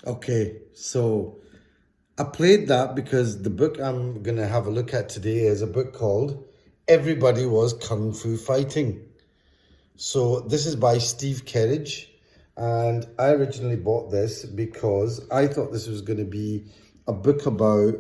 Okay, so I played that because the book I'm going to have a look at today is a book called Everybody Was Kung Fu Fighting. So this is by Steve Kerridge, and I originally bought this because I thought this was going to be a book about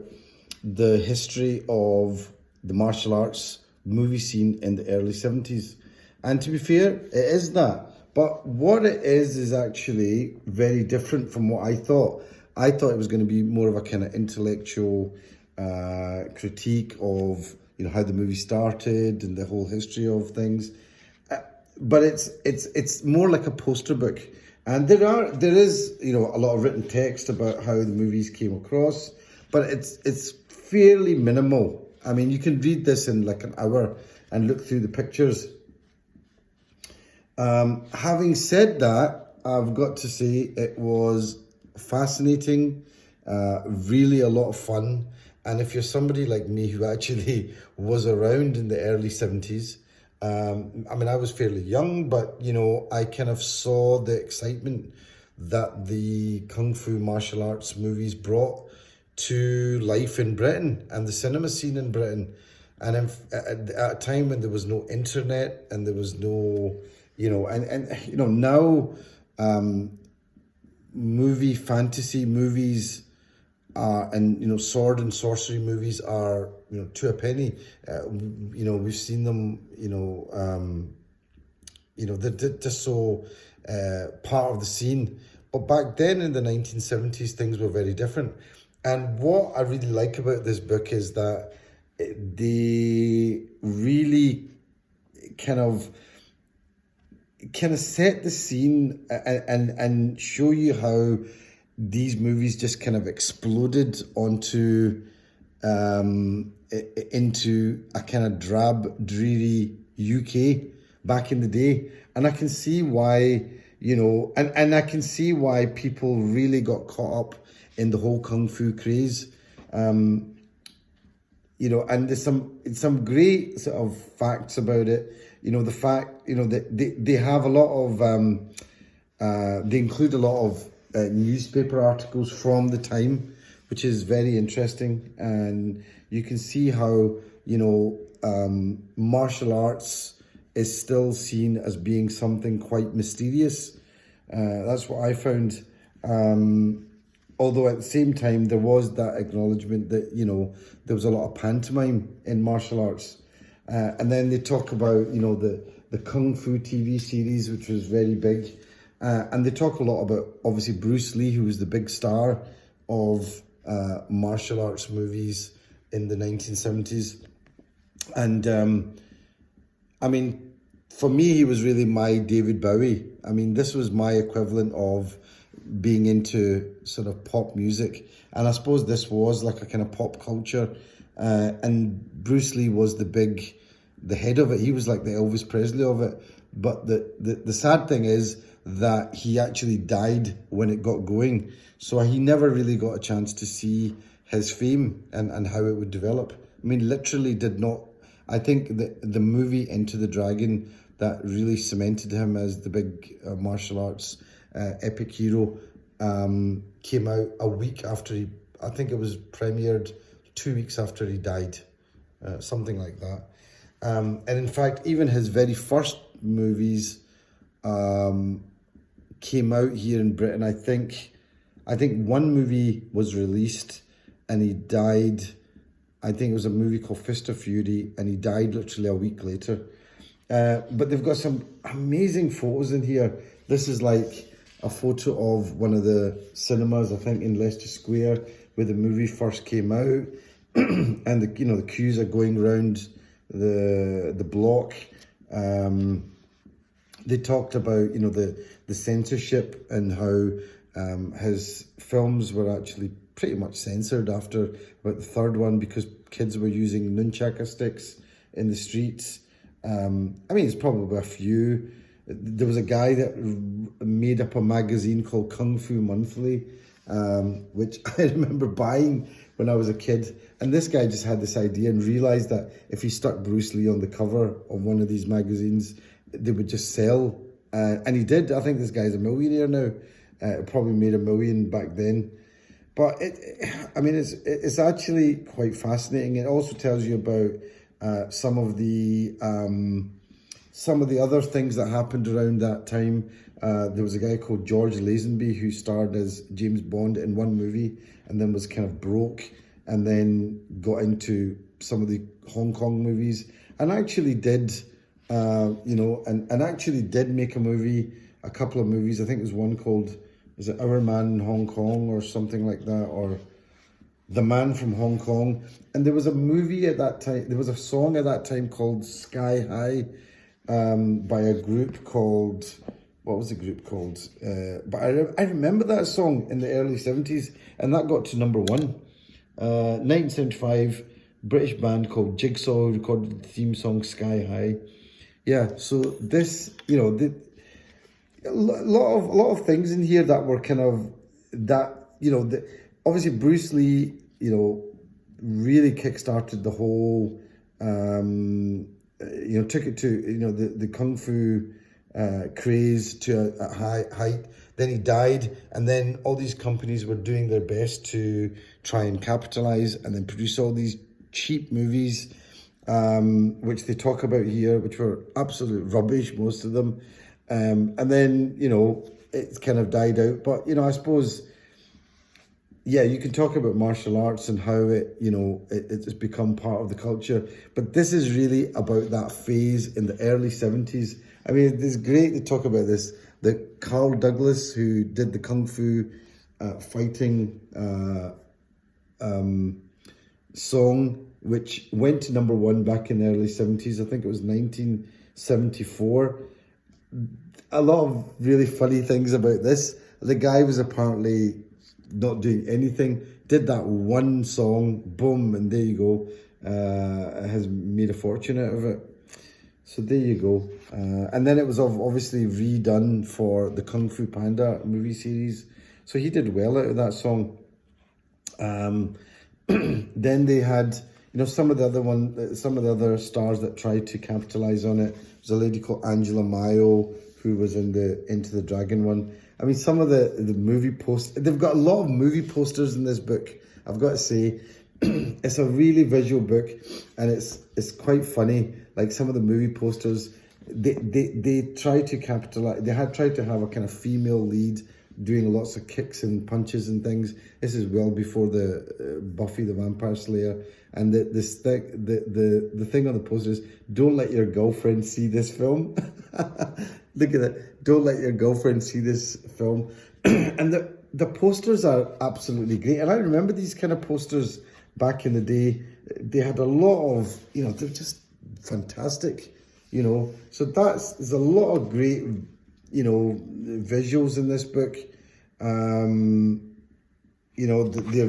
the history of the martial arts movie scene in the early 70s. And to be fair, it is that. But what it is actually very different from what I thought. I thought it was going to be more of a kind of intellectual critique of how the movie started and the whole history of things. But it's more like a poster book, and there is a lot of written text about how the movies came across, but it's fairly minimal. I mean, you can read this in like an hour and look through the pictures. Having said that, I've got to say it was fascinating, really a lot of fun. And if you're somebody like me who actually was around in the early 70s, I mean, I was fairly young, but I kind of saw the excitement that the Kung Fu martial arts movies brought to life in Britain and the cinema scene in Britain. And at a time when there was no internet and there was no, now fantasy movies and sword and sorcery movies are to a penny. We've seen them. They're just so part of the scene. But back then in the 1970s, things were very different. And what I really like about this book is that they really kind of set the scene and show you how these movies just kind of exploded into a kind of drab, dreary UK back in the day. And I can see why, and I can see why people really got caught up in the whole Kung Fu craze. And there's some great sort of facts about it. The fact, that they have a lot of, they include a lot of newspaper articles from the time, which is very interesting. And you can see how, martial arts is still seen as being something quite mysterious. That's what I found. Although at the same time, there was that acknowledgement that, there was a lot of pantomime in martial arts. And then they talk about, the Kung Fu TV series, which was very big. And they talk a lot about, obviously, Bruce Lee, who was the big star of martial arts movies in the 1970s. And, I mean, for me, he was really my David Bowie. I mean, this was my equivalent of being into sort of pop music. And I suppose this was like a kind of pop culture. And Bruce Lee was the head of it. He was like the Elvis Presley of it. But the sad thing is that he actually died when it got going. So he never really got a chance to see his fame and how it would develop. I mean, literally did not. I think the movie Into the Dragon that really cemented him as the big martial arts epic hero came out a week after I think it was premiered 2 weeks after he died, something like that. And in fact, even his very first movies came out here in Britain. I think one movie was released and he died. I think it was a movie called Fist of Fury, and he died literally a week later. But they've got some amazing photos in here. This is like a photo of one of the cinemas, I think, in Leicester Square, where the movie first came out, and the queues are going around the block. They talked about the censorship and how his films were actually pretty much censored after about the third one because kids were using nunchaka sticks in the streets. I mean, it's probably a few. There was a guy that made up a magazine called Kung Fu Monthly, which I remember buying when I was a kid. And this guy just had this idea and realised that if he stuck Bruce Lee on the cover of one of these magazines, they would just sell. And he did. I think this guy's a millionaire now. It probably made $1 million back then. But it's actually quite fascinating. It also tells you about some of the other things that happened around that time. There was a guy called George Lazenby who starred as James Bond in one movie and then was kind of broke and then got into some of the Hong Kong movies and actually did, and actually did make a couple of movies. I think there was one called, was it Our Man in Hong Kong or something like that, or The Man from Hong Kong. And there was a movie at that time, there was a song at that time called Sky High by a group called, what was the group called? But I remember that song in the early 70s, and that got to #1. 1975, British band called Jigsaw recorded the theme song Sky High. Yeah, so this, a lot of things in here that were kind of that, obviously Bruce Lee, really kickstarted the whole, took it to, the Kung Fu craze to a high height. Then he died, and then all these companies were doing their best to try and capitalize and then produce all these cheap movies, which they talk about here, which were absolute rubbish, most of them. And then, it's kind of died out. But, I suppose, yeah, you can talk about martial arts and how it's become part of the culture. But this is really about that phase in the early 70s. I mean, it's great to talk about this. That Carl Douglas, who did the Kung Fu fighting song, which went to #1 back in the early 70s. I think it was 1974. A lot of really funny things about this. The guy was apparently not doing anything, did that one song, boom, and there you go. Has made a fortune out of it. So there you go. And then it was obviously redone for the Kung Fu Panda movie series. So he did well out of that song. Then they had, some of the other stars that tried to capitalize on it. There's a lady called Angela Mayo who was in the Into the Dragon one. I mean, some of the movie they've got a lot of movie posters in this book, I've got to say. It's a really visual book, and it's quite funny. Like some of the movie posters, they try to capitalize. They had tried to have a kind of female lead doing lots of kicks and punches and things. This is well before the Buffy the Vampire Slayer, and the thing on the poster is, "Don't let your girlfriend see this film." Look at that! Don't let your girlfriend see this film, and the posters are absolutely great. And I remember these kind of posters back in the day. They had a lot of, they're just fantastic, So there's a lot of great, visuals in this book. The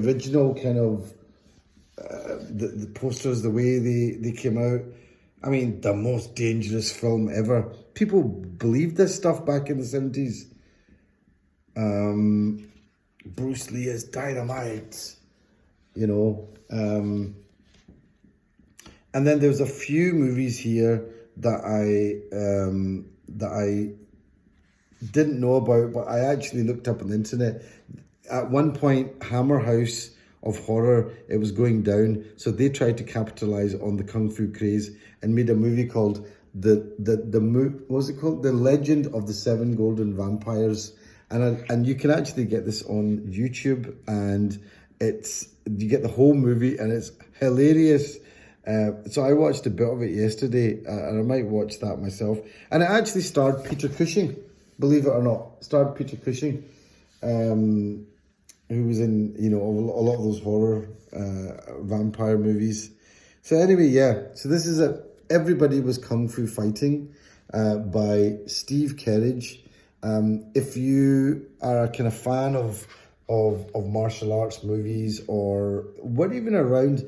original kind of, the posters, the way they came out. I mean, the most dangerous film ever. People believed this stuff back in the 70s. Bruce Lee is dynamite, and then there's a few movies here that I didn't know about, but I actually looked up on the internet. At one point, Hammer House of Horror, it was going down, so they tried to capitalize on the Kung Fu craze and made a movie called what was it called? The Legend of the Seven Golden Vampires, and you can actually get this on YouTube, and you get the whole movie, and it's hilarious. So I watched a bit of it yesterday, and I might watch that myself. And it actually starred Peter Cushing, believe it or not. Starred Peter Cushing, who was in, a lot of those horror vampire movies. So anyway, yeah. So this is Everybody Was Kung Fu Fighting by Steve Kerridge. If you are a kind of fan of martial arts movies, or what even around,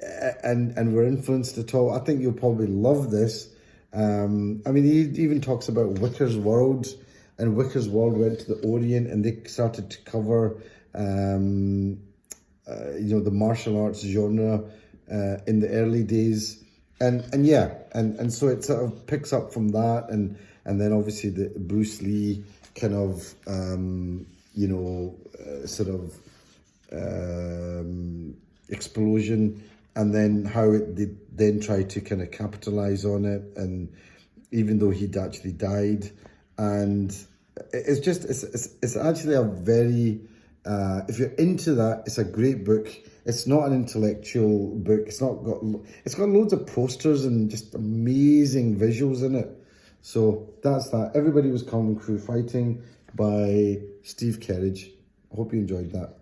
and were influenced at all, I think you'll probably love this. I mean, he even talks about Wicker's World, and Wicker's World went to the Orient, and they started to cover, the martial arts genre in the early days. and yeah, and so it sort of picks up from that, and then obviously the Bruce Lee kind of sort of explosion, and then how they then try to kind of capitalize on it, and even though he'd actually died, and it's just it's actually a very if you're into that, it's a great book. It's not an intellectual book. It's got loads of posters and just amazing visuals in it. So that's that. Everybody Was Kung Fu Fighting by Steve Kerridge. I hope you enjoyed that.